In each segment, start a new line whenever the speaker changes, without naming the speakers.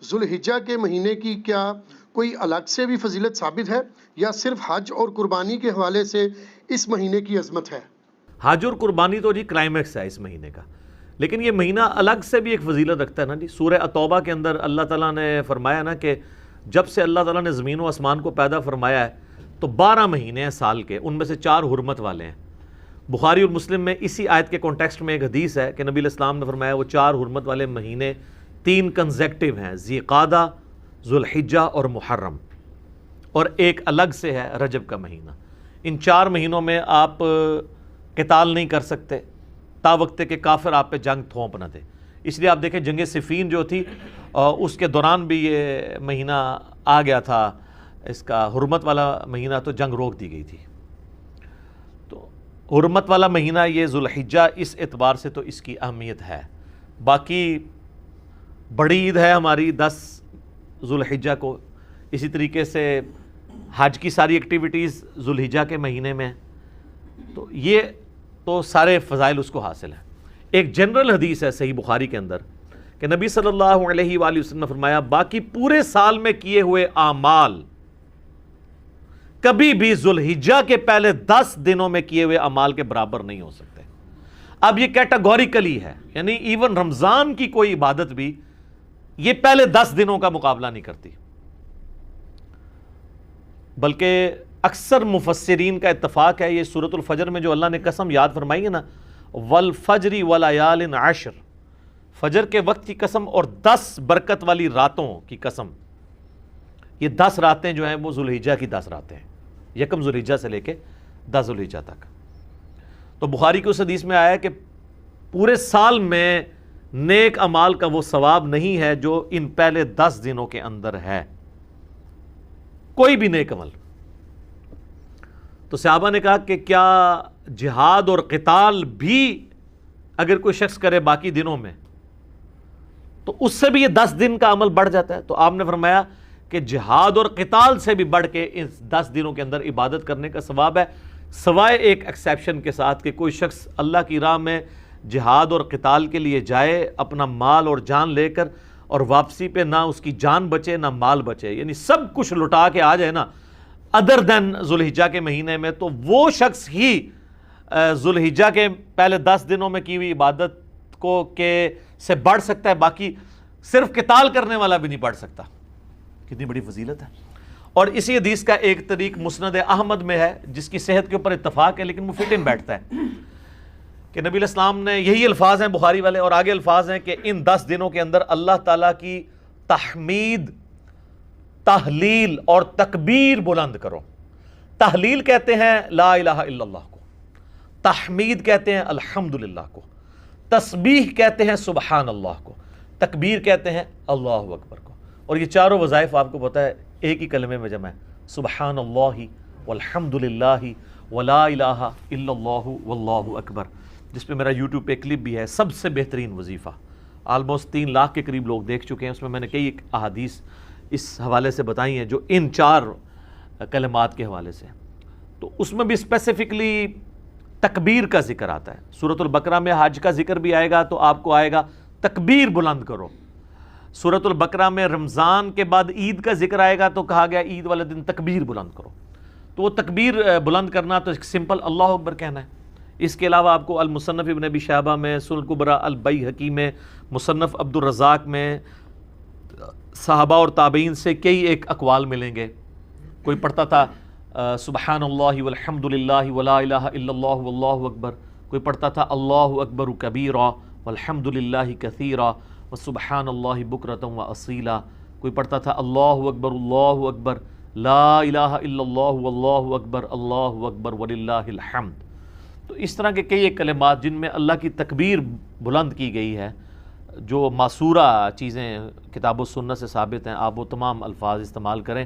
ذوالحجہ کے مہینے کی کیا کوئی الگ سے بھی فضیلت ثابت ہے یا صرف حج اور قربانی کے حوالے سے اس مہینے کی عظمت ہے؟
حج اور قربانی تو جی کلائمیکس ہے اس مہینے کا، لیکن یہ مہینہ الگ سے بھی ایک فضیلت رکھتا ہے نا جی۔ سورہ التوبہ کے اندر اللہ تعالیٰ نے فرمایا نا کہ جب سے اللہ تعالیٰ نے زمین و آسمان کو پیدا فرمایا ہے تو 12 مہینے ہیں سال کے، ان میں سے 4 حرمت والے ہیں۔ بخاری اور مسلم میں اسی آیت کے کانٹیکسٹ میں ایک حدیث ہے کہ نبی علیہ السلام نے فرمایا وہ 4 حرمت والے مہینے 3 کنزیکٹیو ہیں، ذی قعدہ، ذوالحجہ اور محرم، اور ایک الگ سے ہے رجب کا مہینہ۔ ان 4 مہینوں میں آپ قتال نہیں کر سکتے تا وقت کہ کافر آپ پہ جنگ تھوپ نہ دے۔ اس لیے آپ دیکھیں جنگ صفین جو تھی اس کے دوران بھی یہ مہینہ آ گیا تھا، اس کا حرمت والا مہینہ، تو جنگ روک دی گئی تھی۔ تو حرمت والا مہینہ یہ ذوالحجہ، اس اعتبار سے تو اس کی اہمیت ہے۔ باقی بڑی عید ہے ہماری 10 ذوالحجہ کو، اسی طریقے سے حج کی ساری ایکٹیویٹیز ذوالحجہ کے مہینے میں، تو یہ تو سارے فضائل اس کو حاصل ہیں۔ ایک جنرل حدیث ہے صحیح بخاری کے اندر کہ نبی صلی اللہ علیہ وآلہ وسلم نے فرمایا باقی پورے سال میں کیے ہوئے اعمال کبھی بھی ذوالحجہ کے پہلے 10 دنوں میں کیے ہوئے اعمال کے برابر نہیں ہو سکتے۔ اب یہ کیٹاگوریکلی ہے، یعنی ایون رمضان کی کوئی عبادت بھی یہ پہلے 10 دنوں کا مقابلہ نہیں کرتی، بلکہ اکثر مفسرین کا اتفاق ہے یہ سورۃ الفجر میں جو اللہ نے قسم یاد فرمائی ہے نا، والفجر ولیال عشر، فجر کے وقت کی قسم اور 10 برکت والی راتوں کی قسم، یہ 10 راتیں جو ہیں وہ ذوالحجہ کی 10 راتیں ہیں، یکم ذوالحجہ سے لے کے 10 ذوالحجہ تک۔ تو بخاری کی اس حدیث میں آیا ہے کہ پورے سال میں نیک اعمال کا وہ ثواب نہیں ہے جو ان پہلے 10 دنوں کے اندر ہے، کوئی بھی نیک عمل۔ تو صحابہ نے کہا کہ کیا جہاد اور قتال بھی اگر کوئی شخص کرے باقی دنوں میں تو اس سے بھی یہ 10 دن کا عمل بڑھ جاتا ہے؟ تو آپ نے فرمایا کہ جہاد اور قتال سے بھی بڑھ کے اس 10 دنوں کے اندر عبادت کرنے کا ثواب ہے، سوائے ایک ایکسیپشن کے ساتھ کہ کوئی شخص اللہ کی راہ میں جہاد اور قتال کے لیے جائے اپنا مال اور جان لے کر، اور واپسی پہ نہ اس کی جان بچے نہ مال بچے، یعنی سب کچھ لٹا کے آ جائے نا ادر دین ذوالحجہ کے مہینے میں، تو وہ شخص ہی ذوالحجہ کے پہلے 10 دنوں میں کی ہوئی عبادت کو سے بڑھ سکتا ہے، باقی صرف قتال کرنے والا بھی نہیں بڑھ سکتا۔ کتنی بڑی فضیلت ہے۔ اور اسی حدیث کا ایک طریق مسند احمد میں ہے جس کی صحت کے اوپر اتفاق ہے لیکن وہ فٹ ان بیٹھتا ہے کہ نبی علیہ السلام نے یہی الفاظ ہیں بخاری والے، اور آگے الفاظ ہیں کہ ان 10 دنوں کے اندر اللہ تعالیٰ کی تحمید، تحلیل اور تکبیر بلند کرو۔ تحلیل کہتے ہیں لا الہ الا اللہ کو، تحمید کہتے ہیں الحمدللہ کو، تسبیح کہتے ہیں سبحان اللہ کو، تکبیر کہتے ہیں اللہ اکبر کو۔ اور یہ چاروں وظائف آپ کو پتہ ہے ایک ہی کلمے میں جمع ہے، سبحان اللہ والحمدللہ ولا الہ الا اللہ واللہ اکبر، جس پہ میرا یوٹیوب پہ کلپ بھی ہے۔ سب سے بہترین وظیفہ، آلموسٹ 3 لاکھ کے قریب لوگ دیکھ چکے ہیں، اس میں میں نے کئی احادیث اس حوالے سے بتائی ہیں جو ان 4 کلمات کے حوالے سے۔ تو اس میں بھی اسپیسیفکلی تکبیر کا ذکر آتا ہے۔ سورۃ البقرہ میں حج کا ذکر بھی آئے گا تو آپ کو آئے گا تکبیر بلند کرو۔ سورۃ البقرہ میں رمضان کے بعد عید کا ذکر آئے گا تو کہا گیا عید والے دن تکبیر بلند کرو۔ تو وہ تکبیر بلند کرنا تو ایک سمپل اللہ اکبر کہنا ہے۔ اس کے علاوہ آپ کو المصنف ابن ابی شیبہ میں، سنن الکبریٰ البیہقی میں، مصنف عبد الرزاق میں صحابہ اور تابعین سے کئی ایک اقوال ملیں گے۔ کوئی پڑھتا تھا سبحان اللہ والحمدللہ ولا الہ الا اللہ واللہ اکبر، کوئی پڑھتا تھا اللہ اکبر کبیرا والحمدللہ کثیرا وسبحان اللہ بکرۃ واصیلا، کوئی پڑھتا تھا اللہ اکبر لا الہ الا اللہ واللہ اکبر وللہ الحمد۔ تو اس طرح کے کئی ایک کلمات جن میں اللہ کی تکبیر بلند کی گئی ہے، جو معصورہ چیزیں کتاب و سنت سے ثابت ہیں، آپ وہ تمام الفاظ استعمال کریں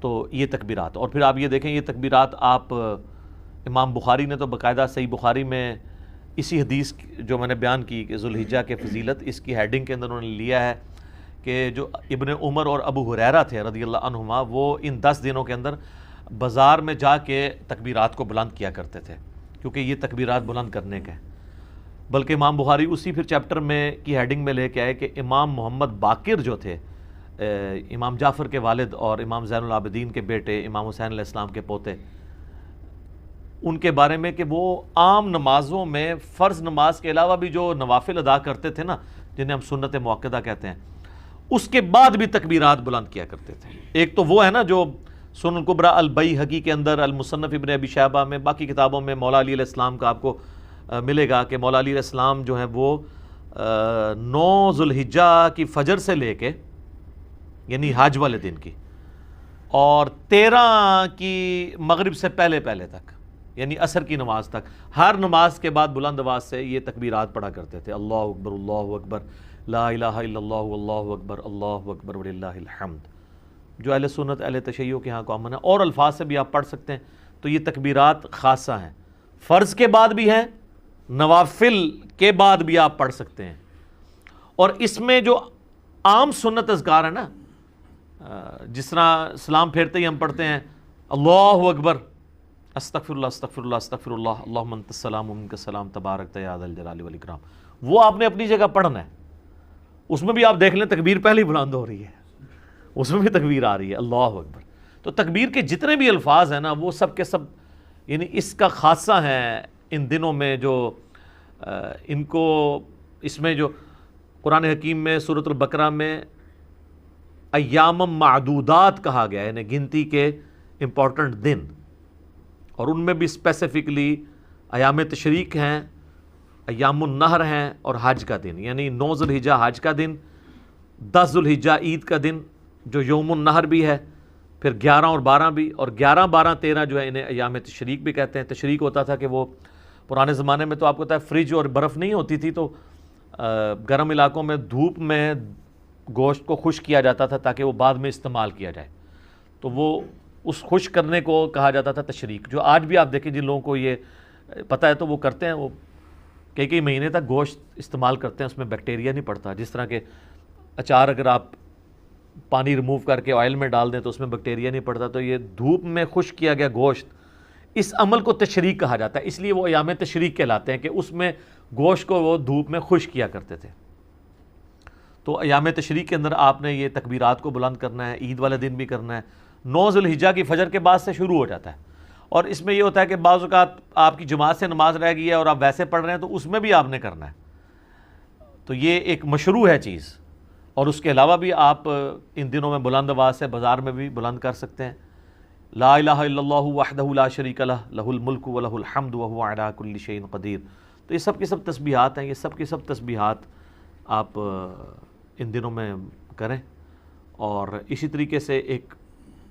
تو یہ تکبیرات۔ اور پھر آپ یہ دیکھیں یہ تکبیرات آپ امام بخاری نے تو باقاعدہ صحیح بخاری میں اسی حدیث جو میں نے بیان کی کہ ذوالحجہ کے فضیلت، اس کی ہیڈنگ کے اندر انہوں نے لیا ہے کہ جو ابن عمر اور ابو ہریرہ تھے رضی اللہ عنہما، وہ ان 10 دنوں کے اندر بازار میں جا کے تکبیرات کو بلند کیا کرتے تھے، کیونکہ یہ تکبیرات بلند کرنے کے ہیں۔ بلکہ امام بخاری اسی پھر چیپٹر میں کی ہیڈنگ میں لے کے آئے کہ امام محمد باقر جو تھے، امام جعفر کے والد اور امام زین العابدین کے بیٹے، امام حسین علیہ السلام کے پوتے، ان کے بارے میں کہ وہ عام نمازوں میں فرض نماز کے علاوہ بھی جو نوافل ادا کرتے تھے نا، جنہیں ہم سنت مؤکدہ کہتے ہیں، اس کے بعد بھی تکبیرات بلند کیا کرتے تھے۔ ایک تو وہ ہے نا جو سنن الکبریٰ البیہقی کے اندر، المصنف ابن ابی شیبہ میں، باقی کتابوں میں مولا علی علیہ السلام کا آپ کو ملے گا کہ مولا علی علیہ السلام جو ہیں وہ 9 ذوالحجہ کی فجر سے لے کے، یعنی حج والے دن کی، اور 13 کی مغرب سے پہلے تک، یعنی عصر کی نماز تک، ہر نماز کے بعد بلند آواز سے یہ تکبیرات پڑھا کرتے تھے، اللہ اکبر اللہ اکبر، لا الہ الا اللہ اللہ اکبر اللہ اکبر وللہ الحمد، جو اہل سنت اہل تشیع کے ہاں کامن ہے۔ اور الفاظ سے بھی آپ پڑھ سکتے ہیں۔ تو یہ تکبیرات خاصہ ہیں، فرض کے بعد بھی ہیں، نوافل کے بعد بھی آپ پڑھ سکتے ہیں۔ اور اس میں جو عام سنت اذکار ہے نا، جس طرح سلام پھیرتے ہی ہم پڑھتے ہیں اللہ اکبر، استغفر اللہ استغفر اللہ استغفر اللہ، اللہم انت السلام و منک السلام تبارک یا ذا الجلال والاکرام، وہ آپ نے اپنی جگہ پڑھنا ہے۔ اس میں بھی آپ دیکھ لیں تکبیر پہلے ہی بلند ہو رہی ہے، اس میں بھی تکبیر آ رہی ہے اللہ اکبر۔ تو تکبیر کے جتنے بھی الفاظ ہیں نا، وہ سب کے سب یعنی اس کا خاصہ ہے ان دنوں میں، جو ان کو اس میں جو قرآن حکیم میں سورۃ البقرہ میں ایام معدودات کہا گیا ہے، یعنی گنتی کے امپورٹنٹ دن، اور ان میں بھی اسپیسیفکلی ایام تشریق ہیں، ایام النہر ہیں، اور حج کا دن، یعنی 9 ذوالحجہ حج کا دن، 10 ذوالحجہ عید کا دن جو یوم النہر بھی ہے، پھر 11 اور 12 بھی، اور 11 12 13 جو ہے انہیں ایام تشریق بھی کہتے ہیں۔ تشریق ہوتا تھا کہ وہ پرانے زمانے میں تو آپ کو پتہ ہے فریج اور برف نہیں ہوتی تھی، تو گرم علاقوں میں دھوپ میں گوشت کو خشک کیا جاتا تھا تاکہ وہ بعد میں استعمال کیا جائے، تو وہ اس خشک کرنے کو کہا جاتا تھا تشریق، جو آج بھی آپ دیکھیں جن لوگوں کو یہ پتہ ہے تو وہ کرتے ہیں، وہ کئی مہینے تک گوشت استعمال کرتے ہیں، اس میں بیکٹیریا نہیں پڑتا۔ جس طرح کہ اچار اگر آپ پانی ریموو کر کے آئل میں ڈال دیں تو اس میں بیکٹیریا نہیں پڑتا، تو یہ دھوپ میں خشک کیا گیا گوشت، اس عمل کو تشریق کہا جاتا ہے، اس لیے وہ ایام تشریق کہلاتے ہیں کہ اس میں گوشت کو وہ دھوپ میں خشک کیا کرتے تھے۔ تو ایام تشریق کے اندر آپ نے یہ تکبیرات کو بلند کرنا ہے، عید والے دن بھی کرنا ہے۔ 9 ذوالحجہ کی فجر کے بعد سے شروع ہو جاتا ہے، اور اس میں یہ ہوتا ہے کہ بعض اوقات آپ کی جماعت سے نماز رہ گئی ہے اور آپ ویسے پڑھ رہے ہیں تو اس میں بھی آپ نے کرنا ہے، تو یہ ایک مشروع ہے چیز۔ اور اس کے علاوہ بھی آپ ان دنوں میں بلند آواز سے بازار میں بھی بلند کر سکتے ہیں، لا الہ الا اللہ وحدہ لا شریک لہ لہ الملک و لہ الحمد وہو علی کل شیء قدیر۔ تو یہ سب کی سب تسبیحات ہیں، یہ سب کی سب تسبیحات آپ ان دنوں میں کریں۔ اور اسی طریقے سے ایک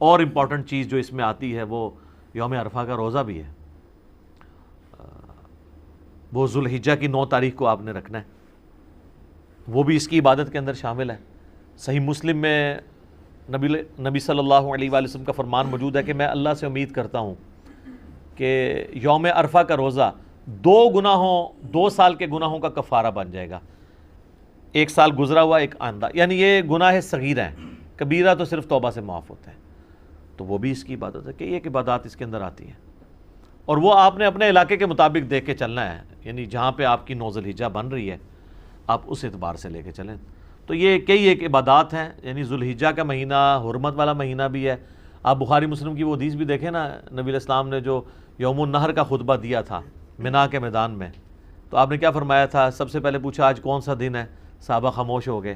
اور امپورٹنٹ چیز جو اس میں آتی ہے وہ یوم عرفہ کا روزہ بھی ہے، وہ ذوالحجہ کی 9 تاریخ کو آپ نے رکھنا ہے، وہ بھی اس کی عبادت کے اندر شامل ہے۔ صحیح مسلم میں نبی صلی اللہ علیہ وآلہ وسلم کا فرمان موجود ہے کہ میں اللہ سے امید کرتا ہوں کہ یوم عرفہ کا روزہ 2 سال کے گناہوں کا کفارہ بن جائے گا، 1 سال گزرا ہوا ایک آئندہ، یعنی یہ گناہ صغیرہ ہیں، کبیرہ تو صرف توبہ سے معاف ہوتے ہیں۔ تو وہ بھی اس کی عبادت ہے کہ ایک عبادات اس کے اندر آتی ہیں، اور وہ آپ نے اپنے علاقے کے مطابق دیکھ کے چلنا ہے، یعنی جہاں پہ آپ کی 9 ذوالحجہ بن رہی ہے آپ اس اعتبار سے لے کے چلیں۔ تو یہ کئی ایک عبادات ہیں، یعنی ذوالحجہ کا مہینہ حرمت والا مہینہ بھی ہے۔ آپ بخاری مسلم کی وہ حدیث بھی دیکھیں نا، نبی علیہ السلام نے جو یوم النہر کا خطبہ دیا تھا منا کے میدان میں، تو آپ نے کیا فرمایا تھا؟ سب سے پہلے پوچھا آج کون سا دن ہے، صحابہ خاموش ہو گئے۔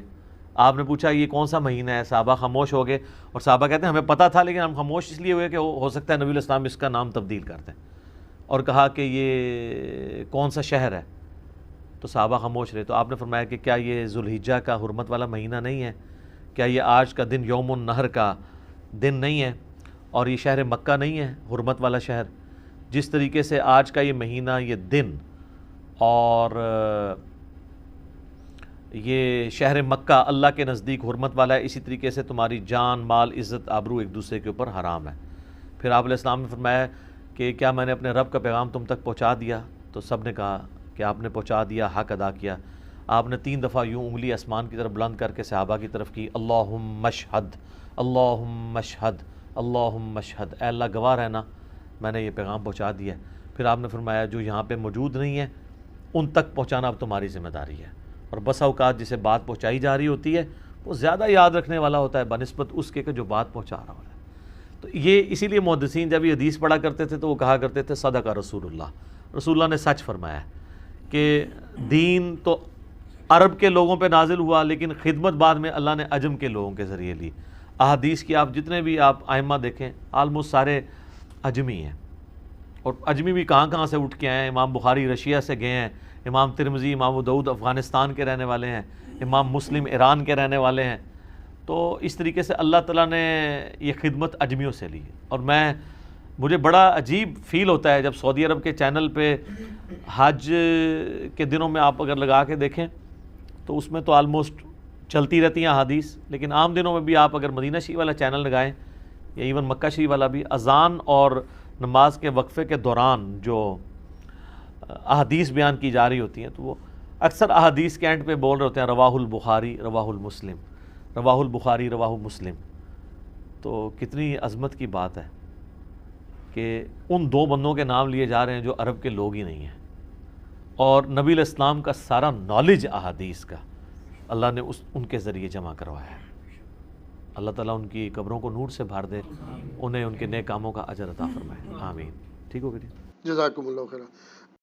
آپ نے پوچھا یہ کون سا مہینہ ہے، صحابہ خاموش ہو گئے، اور صحابہ کہتے ہیں ہمیں پتہ تھا لیکن ہم خاموش اس لیے ہوئے کہ ہو سکتا ہے نبی علیہ السلام اس کا نام تبدیل کر دیں، اور کہا کہ یہ کون سا شہر ہے، تو صحابہ خاموش رہے۔ تو آپ نے فرمایا کہ کیا یہ ذوالحجہ کا حرمت والا مہینہ نہیں ہے؟ کیا یہ آج کا دن یوم النہر کا دن نہیں ہے؟ اور یہ شہر مکہ نہیں ہے حرمت والا شہر؟ جس طریقے سے آج کا یہ مہینہ، یہ دن، اور یہ شہر مکہ اللہ کے نزدیک حرمت والا ہے، اسی طریقے سے تمہاری جان، مال، عزت، آبرو ایک دوسرے کے اوپر حرام ہے۔ پھر آپ علیہ السلام نے فرمایا کہ کیا میں نے اپنے رب کا پیغام تم تک پہنچا دیا؟ تو سب نے کہا کہ آپ نے پہنچا دیا، حق ادا کیا۔ آپ نے 3 دفعہ یوں انگلی آسمان کی طرف بلند کر کے صحابہ کی طرف کی، اللہم اشہد اللہم اشہد اللہم اشہد، اے اللہ گواہ رہنا میں نے یہ پیغام پہنچا دیا ہے۔ پھر آپ نے فرمایا جو یہاں پہ موجود نہیں ہے ان تک پہنچانا اب تمہاری ذمہ داری ہے. اور بسا اوقات جسے بات پہنچائی جا رہی ہوتی ہے وہ زیادہ یاد رکھنے والا ہوتا ہے بنسبت اس کے کہ جو بات پہنچا رہا ہوتا ہے. تو یہ اسی لیے محدثین جب یہ حدیث پڑھا کرتے تھے تو وہ کہا کرتے تھے صدق رسول اللہ, رسول اللہ نے سچ فرمایا ہے کہ دین تو عرب کے لوگوں پہ نازل ہوا لیکن خدمت بعد میں اللہ نے عجم کے لوگوں کے ذریعے لی. احادیث کی آپ جتنے بھی آپ ائمہ دیکھیں آلموسٹ سارے عجمی ہیں, اور عجمی بھی کہاں کہاں سے اٹھ کے آئے ہیں. امام بخاری رشیا سے گئے ہیں, امام ترمذی امام ابو داؤد افغانستان کے رہنے والے ہیں, امام مسلم ایران کے رہنے والے ہیں. تو اس طریقے سے اللہ تعالیٰ نے یہ خدمت عجمیوں سے لی. اور مجھے بڑا عجیب فیل ہوتا ہے جب سعودی عرب کے چینل پہ حج کے دنوں میں آپ اگر لگا کے دیکھیں تو اس میں تو آلموسٹ چلتی رہتی ہیں احادیث, لیکن عام دنوں میں بھی آپ اگر مدینہ شریف والا چینل لگائیں یا ایون مکہ شریف والا بھی, اذان اور نماز کے وقفے کے دوران جو احادیث بیان کی جا رہی ہوتی ہیں تو وہ اکثر احادیث کے اینڈ پہ بول رہے ہوتے ہیں رواہ البخاری رواہ المسلم, رواہ البخاری رواہ مسلم. تو کتنی عظمت کی بات ہے کہ ان دو بندوں کے نام لیے جا رہے ہیں جو عرب کے لوگ ہی نہیں ہیں, اور نبی علیہ السلام کا سارا نالج احادیث کا اللہ نے ان کے ذریعے جمع کروایا ہے. اللہ تعالیٰ ان کی قبروں کو نور سے بھر دے, انہیں ان کے نیک کاموں کا اجر عطا فرمائے, آمین. ٹھیک ہو گیا.
جزاکم اللہ خیر.